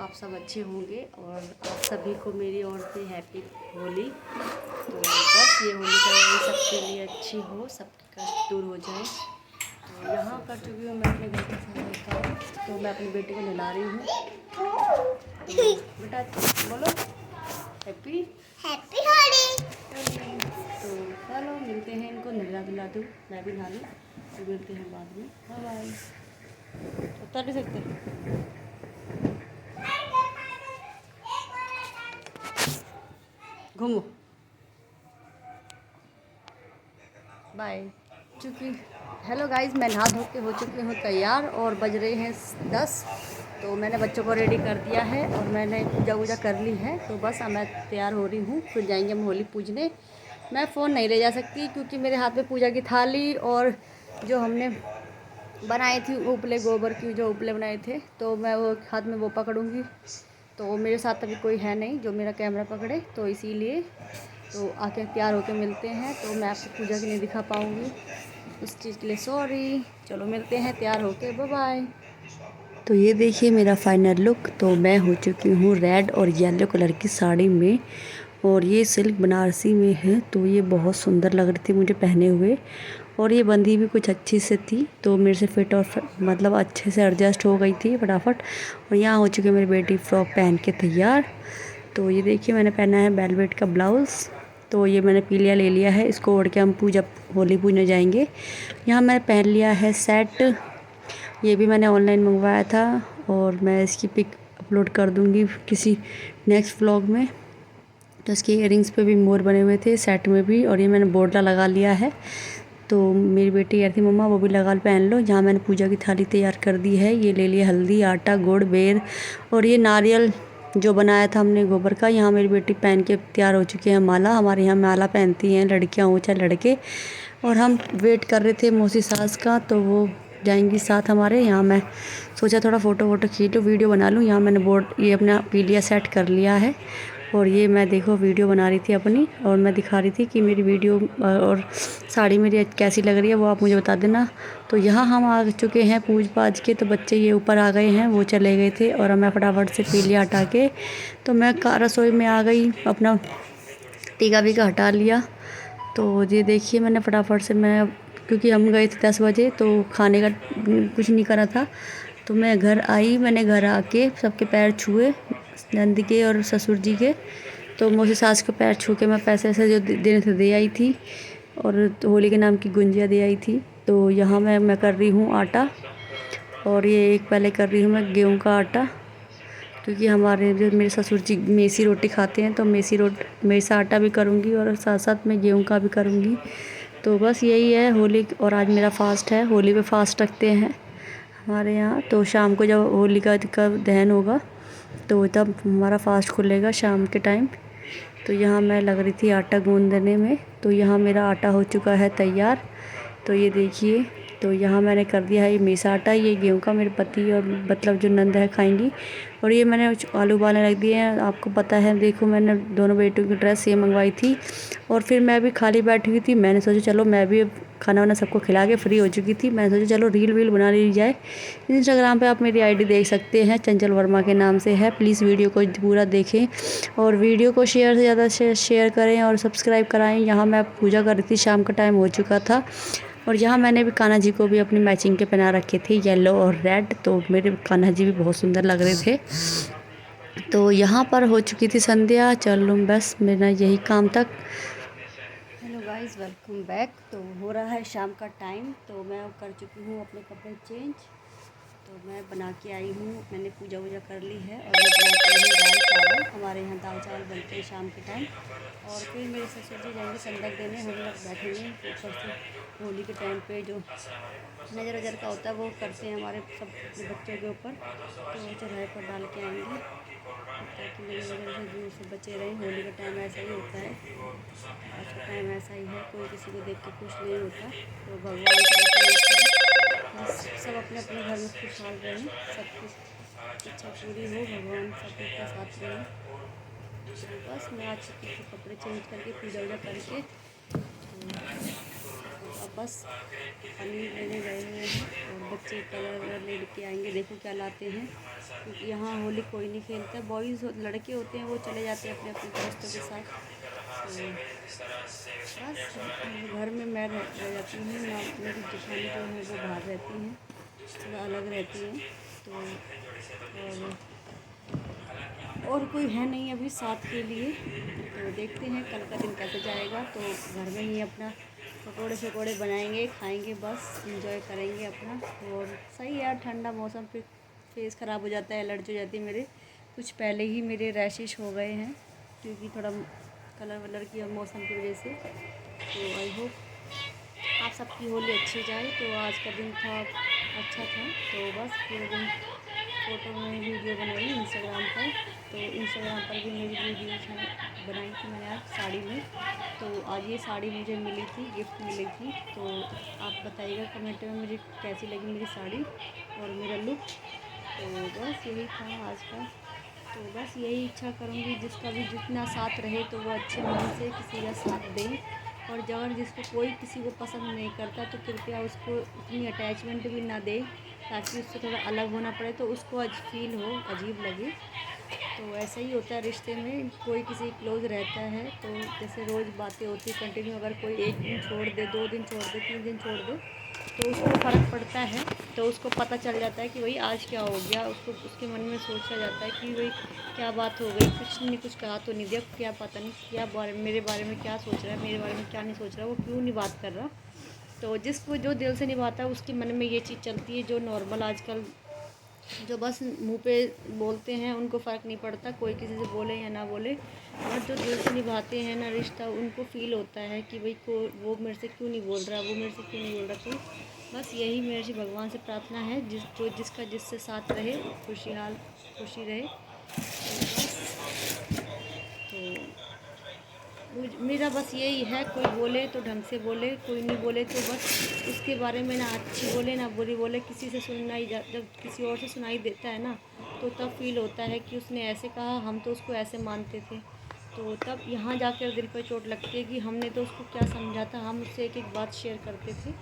आप सब अच्छे होंगे और आप सभी को मेरी ओर से हैप्पी होली। तो बस ये होली का सबके लिए अच्छी हो, सबके कष्ट दूर हो जाए। तो यहाँ कर चुकी हूँ मैं अपने घर का सारा काम। तो मैं अपनी बेटी को नहला रही हूँ। तो बेटा बोलो हैप्पी हैप्पी होली। तो चलो मिलते हैं, इनको नहला दिला दूँ, मैं भी नहा लूँ, तो मिलते हैं बाद में। Bye bye. उतर नहीं सकते, घूमो, बाय। चूँकि हेलो गाइस, मैं नहा धो के हो चुकी हूँ तैयार और बज रहे हैं 10। तो मैंने बच्चों को रेडी कर दिया है और मैंने पूजा वूजा कर ली है। तो बस अब मैं तैयार हो रही हूँ, फिर जाएंगे हम होली पूजने। मैं फ़ोन नहीं ले जा सकती क्योंकि मेरे हाथ में पूजा की थाली और जो हमने बनाई थी उपले, गोबर की जो उपले बनाए थे, तो मैं वो हाथ में वो पकड़ूँगी। तो मेरे साथ अभी कोई है नहीं जो मेरा कैमरा पकड़े, तो इसीलिए तो आके तैयार होके मिलते हैं। तो मैं आपको पूजा की नहीं दिखा पाऊँगी, उस चीज़ के लिए सॉरी। चलो मिलते हैं तैयार होके, बाय बाय। तो ये देखिए मेरा फाइनल लुक। तो मैं हो चुकी हूँ रेड और येलो कलर की साड़ी में, और ये सिल्क बनारसी में है। तो ये बहुत सुंदर लग रही थी मुझे पहने हुए, और ये बंदी भी कुछ अच्छी से थी, तो मेरे से फिट और मतलब अच्छे से एडजस्ट हो गई थी फटाफट। और यहाँ हो चुकी है मेरी बेटी फ्रॉक पहन के तैयार। तो ये देखिए मैंने पहना है वेलवेट का ब्लाउज़। तो ये मैंने पीलिया ले लिया है, इसको ओढ़ के हम होली पूजने जाएंगे। यहाँ मैंने पहन लिया है सेट, ये भी मैंने ऑनलाइन मंगवाया था, और मैं इसकी पिक अपलोड कर दूँगी किसी नेक्स्ट व्लॉग में। तो इसके इयरिंग्स पे भी मोर बने हुए थे सेट में भी, और ये मैंने बोर्डला लगा लिया है। तो मेरी बेटी कह रही थी मम्मा वो भी लगा पहन लो। यहाँ मैंने पूजा की थाली तैयार कर दी है। ये ले लिया हल्दी, आटा, गुड़, बेर, और ये नारियल जो बनाया था हमने गोबर का। यहाँ मेरी बेटी पहन के तैयार हो चुकी है माला। हमारे यहाँ माला पहनती हैं लड़कियाँ हो चाहे लड़के। और हम वेट कर रहे थे मौसी सास का, तो वो जाएंगी साथ हमारे। यहाँ मैं सोचा थोड़ा फ़ोटो वोटो खींच लूँ, वीडियो बना लूँ। यहाँ मैंने बोर्ड ये अपना पीलिया सेट कर लिया है, और ये मैं देखो वीडियो बना रही थी अपनी, और मैं दिखा रही थी कि मेरी वीडियो और साड़ी मेरी कैसी लग रही है, वो आप मुझे बता देना। तो यहाँ हम आ चुके हैं पूज पाज के। तो बच्चे ये ऊपर आ गए हैं, वो चले गए थे, और मैं फटाफट से पीलिया हटा के तो मैं रसोई में आ गई, अपना टीका वीका हटा लिया। तो ये देखिए मैंने फटाफट से क्योंकि हम गए थे 10 बजे, तो खाने का कुछ नहीं करा था। तो मैं घर आई, मैंने घर आके सबके पैर छुए, नंद के और ससुर जी के। तो मौसी सास के पैर छू के मैं पैसे ऐसे जो देने थे दे आई थी, और होली के नाम की गुंजिया दे आई थी। तो यहाँ मैं कर रही हूँ आटा, और ये एक पहले कर रही हूँ मैं गेहूँ का आटा, क्योंकि हमारे जो मेरे ससुर जी मेसी रोटी खाते हैं, तो मेसा आटा भी करूँगी और साथ साथ मैं गेहूँ का भी करूँगी। तो बस यही है होली, और आज मेरा फास्ट है। होली पे फास्ट रखते हैं हमारे यहाँ। तो शाम को जब होली का दहन होगा तो तब हमारा फास्ट खुलेगा शाम के टाइम। तो यहाँ मैं लग रही थी आटा गूँदने में। तो यहाँ मेरा आटा हो चुका है तैयार। तो ये देखिए, तो यहाँ मैंने कर दिया है ये मेसा आटा। ये गेहूँ का मेरे पति और मतलब जो नंद है खाएंगी। और ये मैंने आलू उबालने रख दिए हैं। आपको पता है, देखो मैंने दोनों बेटों की ड्रेस सेम मंगवाई थी, और फिर मैं भी खाली बैठी हुई थी। मैंने सोचा चलो मैं भी खाना वाना सबको खिला के फ्री हो चुकी थी, मैंने सोचा चलो रील वील बना ली जाए। इंस्टाग्राम पे आप मेरी आईडी देख सकते हैं, चंचल वर्मा के नाम से है। प्लीज़ वीडियो को पूरा देखें, और वीडियो को शेयर से ज़्यादा शेयर करें और सब्सक्राइब कराएं। यहाँ मैं पूजा कर रही थी, शाम का टाइम हो चुका था। और यहाँ मैंने भी कान्हा जी को भी अपनी मैचिंग के पहना रखे थे, येलो और रेड। तो मेरे कान्हा जी भी बहुत सुंदर लग रहे थे। तो यहाँ पर हो चुकी थी संध्या। चलो बस मेरा यही काम तक। Hello guys, welcome back. तो हो रहा है शाम का टाइम। तो मैं कर चुकी हूँ अपने कपड़े चेंज। तो मैं बना के आई हूँ, मैंने पूजा वूजा कर ली है, और मैं बना के आई हूँ दाल चावल। हमारे यहाँ दाल चावल बनते हैं शाम के टाइम। और फिर मेरे ससुर जी जाएंगे संदक देने, हम लोग बैठेंगे ऊपर से। होली के टाइम पे जो नज़र वज़र का होता है वो करते हैं हमारे सब बच्चों के ऊपर। तो वो चढ़ाई पर डाल के आएंगे ताकि नज़र वज़र से दूर से बचे रहें। होली का टाइम ऐसा ही होता है, आज का टाइम ऐसा ही है, कोई किसी को देख के खुश नहीं होता। तो भगवान बस सब अपने अपने घर में खुशहाल रहें, सब कुछ इच्छा पूरी हो, भगवान सबके साथ रहें। तो बस मैं आज कपड़े चेंज करके पूजा वूजा करके, तो अब बस पनीर लेने गए हुए हैं और बच्चे कलर वलर लेके आएंगे, देखो क्या लाते हैं, क्योंकि यहाँ होली कोई नहीं खेलता। बॉयज़ लड़के होते हैं वो चले जाते हैं अपने अपने दोस्तों के साथ। तो बस घर में मैं रह जाती हूँ ना, मेरी जेठानी जो है वो बाहर रहती हैं, थोड़ा अलग रहती हैं। तो और कोई है नहीं अभी साथ के लिए, तो देखते हैं कल का दिन कैसे जाएगा। तो घर में ही अपना पकोड़े शकोड़े बनाएंगे, खाएंगे, बस इंजॉय करेंगे अपना। और सही है यार, ठंडा मौसम पे फेस ख़राब हो जाता है, एलर्जी हो जाती है मेरे। कुछ पहले ही मेरे रैशेस हो गए हैं क्योंकि थोड़ा कलर वलर की मौसम की वजह से। तो आई होप आप सबकी होली अच्छी जाए। तो आज का दिन था अच्छा था, तो बस पूरे दिन फ़ोटो में वीडियो बनाई इंस्टाग्राम पर। तो इंस्टाग्राम पर भी मेरी वीडियोस बनाई थी मैंने आज साड़ी में। तो आज ये साड़ी मुझे मिली थी, गिफ्ट मिली थी। तो आप बताइएगा कमेंट में मुझे कैसी लगी मेरी साड़ी और मेरा लुक। तो बस यही था आज का। तो बस यही इच्छा करूँगी जिसका भी जितना साथ रहे तो वो अच्छे मन से किसी का साथ दें। और अगर जिसको कोई किसी को पसंद नहीं करता तो कृपया उसको उतनी अटैचमेंट भी ना दे ताकि उससे थोड़ा अलग होना पड़े तो उसको फील हो, अजीब लगे। तो ऐसा ही होता है रिश्ते में, कोई किसी क्लोज़ रहता है तो जैसे रोज़ बातें होती है कंटिन्यू, अगर कोई एक दिन छोड़ दे, 2 दिन छोड़ दे, 3 दिन छोड़ दे तो उसको फ़र्क पड़ता है। तो उसको पता चल जाता है कि भाई आज क्या हो गया, उसको उसके मन में सोचा जाता है कि भाई क्या बात हो गई, कुछ नहीं, कुछ कहा तो नहीं दिया, क्या पता नहीं क्या मेरे बारे में क्या सोच रहा है, मेरे बारे में क्या नहीं सोच रहा, वो क्यों नहीं बात कर रहा। तो जिसको जो दिल से निभाता है उसके मन में ये चीज़ चलती है। जो नॉर्मल आजकल जो बस मुंह पे बोलते हैं उनको फ़र्क नहीं पड़ता, कोई किसी से बोले या ना बोले। और जो दिल से निभाते हैं ना रिश्ता, उनको फ़ील होता है कि भाई को वो मेरे से क्यों नहीं बोल रहा, वो मेरे से क्यों नहीं बोल रहा। तो बस यही मेरे से भगवान से प्रार्थना है, जिसका जिससे साथ रहे खुशी रहे। तो मेरा बस यही है, कोई बोले तो ढंग से बोले, कोई नहीं बोले तो बस उसके बारे में ना अच्छी बोले ना बुरी बोले। किसी से सुनाई जब किसी और से सुनाई देता है ना तो तब फील होता है कि उसने ऐसे कहा, हम तो उसको ऐसे मानते थे। तो तब यहाँ जाकर दिल पर चोट लगती है कि हमने तो उसको क्या समझा था, हम उससे एक एक बात शेयर करते थे।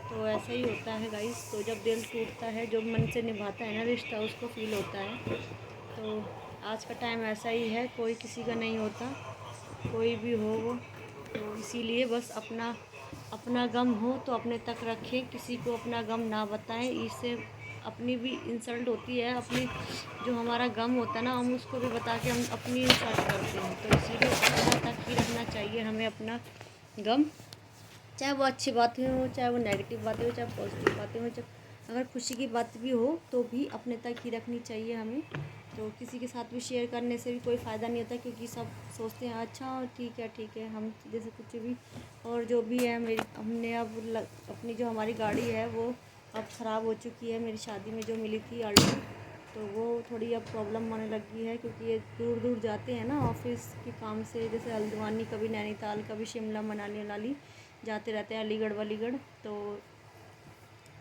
तो ऐसा ही होता है गाइस। तो जब दिल टूटता है, जो मन से निभाता है ना रिश्ता, उसको फ़ील होता है। तो आज का टाइम ऐसा ही है, कोई किसी का नहीं होता, कोई भी हो वो। तो इसीलिए बस अपना अपना गम हो तो अपने तक रखें, किसी को अपना गम ना बताएं। इससे अपनी भी इंसल्ट होती है, अपनी जो हमारा गम होता है ना, हम उसको भी बता के हम अपनी इंसल्ट करते हैं। तो इसीलिए अपना तक ही रखना चाहिए हमें अपना गम, चाहे वो अच्छी बातें हो, चाहे वो नेगेटिव बातें हो, चाहे पॉजिटिव बातें हो, चाहे अगर खुशी की बात भी हो तो भी अपने तक ही रखनी चाहिए हमें। तो किसी के साथ भी शेयर करने से भी कोई फ़ायदा नहीं होता, क्योंकि सब सोचते हैं अच्छा ठीक है हम जैसे कुछ भी। और जो भी है मेरी हमने अब अपनी जो हमारी गाड़ी है वो अब ख़राब हो चुकी है, मेरी शादी में जो मिली थी अल्टो। तो वो थोड़ी अब प्रॉब्लम होने लगी है, क्योंकि ये दूर दूर जाते हैं ना ऑफिस के काम से, जैसे हल्द्वानी, कभी नैनीताल, कभी शिमला मनाली वनाली जाते रहते हैं, अलीगढ़ वलीगढ़।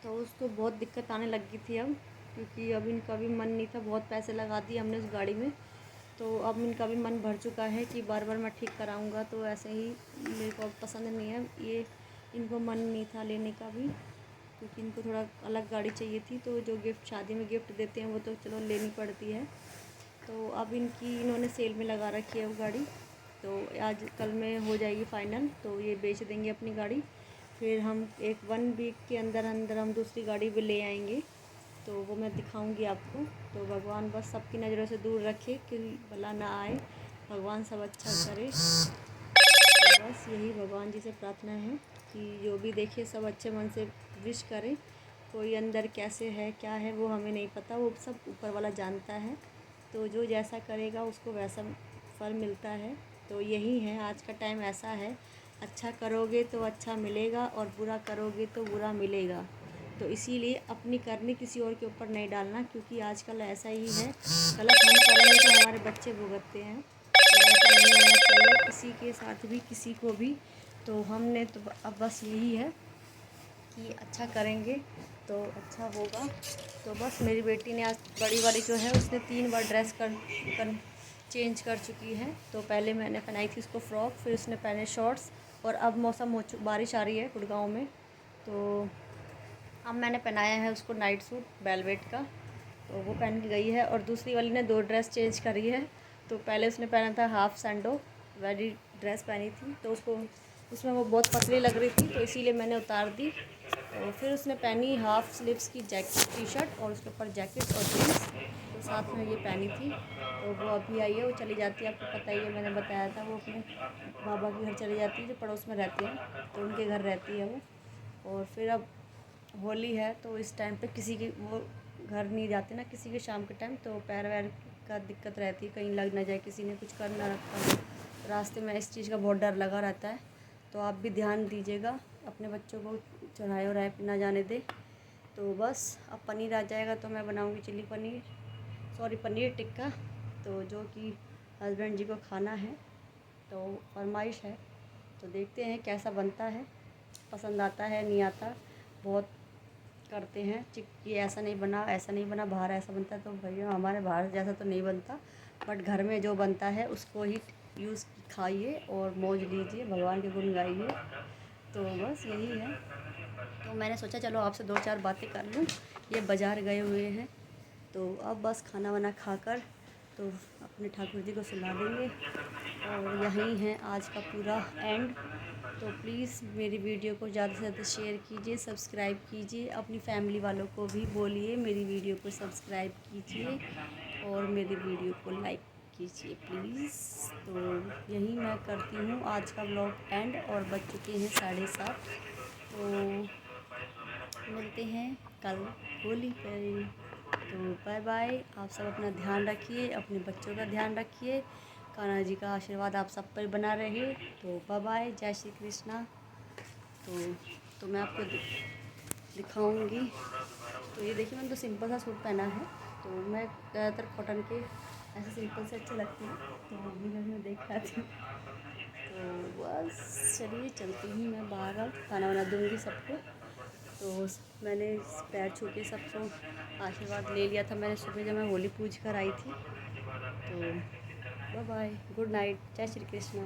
तो उसको बहुत दिक्कत आने लगी थी अब, क्योंकि अब इनका भी मन नहीं था, बहुत पैसे लगा दिए हमने उस गाड़ी में। तो अब इनका भी मन भर चुका है कि बार बार मैं ठीक कराऊंगा। तो ऐसे ही मेरे को अब पसंद नहीं है ये, इनको मन नहीं था लेने का भी, क्योंकि इनको थोड़ा अलग गाड़ी चाहिए थी। तो जो गिफ्ट शादी में गिफ्ट देते हैं वो तो चलो लेनी पड़ती है। तो अब इन्होंने सेल में लगा रखी है वो गाड़ी। तो आज कल में हो जाएगी फ़ाइनल, तो ये बेच देंगे अपनी गाड़ी। फिर हम 1 वीक के अंदर अंदर हम दूसरी गाड़ी भी ले आएंगे, तो वो मैं दिखाऊंगी आपको। तो भगवान बस सबकी नज़रों से दूर रखे कि भला ना आए, भगवान सब अच्छा करे। तो बस यही भगवान जी से प्रार्थना है कि जो भी देखे सब अच्छे मन से विश करे। कोई अंदर कैसे है क्या है वो हमें नहीं पता, वो सब ऊपर वाला जानता है। तो जो जैसा करेगा उसको वैसा फल मिलता है। तो यही है, आज का टाइम ऐसा है, अच्छा करोगे तो अच्छा मिलेगा और बुरा करोगे तो बुरा मिलेगा। तो इसीलिए अपनी करनी किसी और के ऊपर नहीं डालना, क्योंकि आजकल ऐसा ही है, गलत हम करेंगे तो हमारे बच्चे भुगतते हैं। तो ऐसा नहीं होना चाहिए किसी के साथ भी, किसी को भी। तो हमने तो अब बस यही है कि अच्छा करेंगे तो अच्छा होगा। तो बस मेरी बेटी ने आज बड़ी वाली जो है उसने 3 बार ड्रेस कर चेंज कर चुकी है। तो पहले मैंने पहनाई थी उसको फ़्रॉक, फिर उसने पहने शॉर्ट्स, और अब मौसम बारिश आ रही है गुड़गांव में, तो अब मैंने पहनाया है उसको नाइट सूट वेलवेट का, तो वो पहन के गई है। और दूसरी वाली ने 2 ड्रेस चेंज करी है। तो पहले उसने पहना था हाफ़ सैंडो वाली ड्रेस पहनी थी, तो उसको उसमें वो बहुत पतली लग रही थी, तो इसीलिए मैंने उतार दी। तो फिर उसने पहनी हाफ़ स्लीव्स की जैकेट टी शर्ट और उसके ऊपर जैकेट और जीन्स, तो साथ में ये पहनी थी। तो वो अभी आई है, वो चली जाती है, आपको पता ही है, मैंने बताया था वो अपने बाबा के घर चली जाती है, जो पड़ोस में रहते हैं, तो उनके घर रहती है वो। और फिर अब होली है, तो इस टाइम पे किसी के वो घर नहीं जाते ना किसी के शाम के टाइम, तो पैर वैर का दिक्कत रहती है, कहीं लग ना जाए, किसी ने कुछ कर ना रखा हो रास्ते में, इस चीज़ का बहुत डर लगा रहता है। तो आप भी ध्यान दीजिएगा, अपने बच्चों को चढ़ाए और पे ना जाने दे। तो बस अब पनीर आ जाएगा तो मैं बनाऊँगी चिली पनीर, सॉरी पनीर टिक्का, तो जो कि हस्बैंड जी को खाना है, तो फरमाइश है। तो देखते हैं कैसा बनता है, पसंद आता है नहीं आता। बहुत करते हैं ये ऐसा नहीं बना, ऐसा नहीं बना, बाहर ऐसा बनता है, तो भैया हमारे बाहर जैसा तो नहीं बनता, बट घर में जो बनता है उसको ही यूज़ खाइए और मौज लीजिए, भगवान के गुण गाइए। तो बस यही है। तो मैंने सोचा चलो आपसे 2-4 बातें कर लूँ। ये बाज़ार गए हुए हैं, तो अब बस खाना वाना खाकर तो अपने ठाकुर जी को सुला देंगे। और यही है आज का पूरा एंड। तो प्लीज़ मेरी वीडियो को ज़्यादा से ज़्यादा शेयर कीजिए, सब्सक्राइब कीजिए, अपनी फैमिली वालों को भी बोलिए मेरी वीडियो को सब्सक्राइब कीजिए और मेरी वीडियो को लाइक कीजिए प्लीज़। तो यही मैं करती हूँ, आज का व्लॉग एंड और बज चुके हैं 7:30। तो मिलते हैं कल होली पर। तो बाय बाय, आप सब अपना ध्यान रखिए, अपने बच्चों का ध्यान रखिए, कान्हा जी का आशीर्वाद आप सब पर बना रहे। तो बाय बाय, जय श्री कृष्णा। तो मैं आपको दिखाऊंगी। तो ये देखिए, मैंने तो सिंपल सा सूट पहना है, तो मैं ज़्यादातर कॉटन के ऐसे सिंपल से अच्छे लगते हैं, तो मम्मी घर में देख आती हूँ। तो बस चलिए चलती हूँ मैं बाहर, अब खाना वाना दूँगी सबको। तो मैंने पैर छू के सबको आशीर्वाद ले लिया था मैंने सुबह जब मैं होली पूज कर आई थी। तो बाय बाय, गुड नाइट, जय श्री कृष्णा।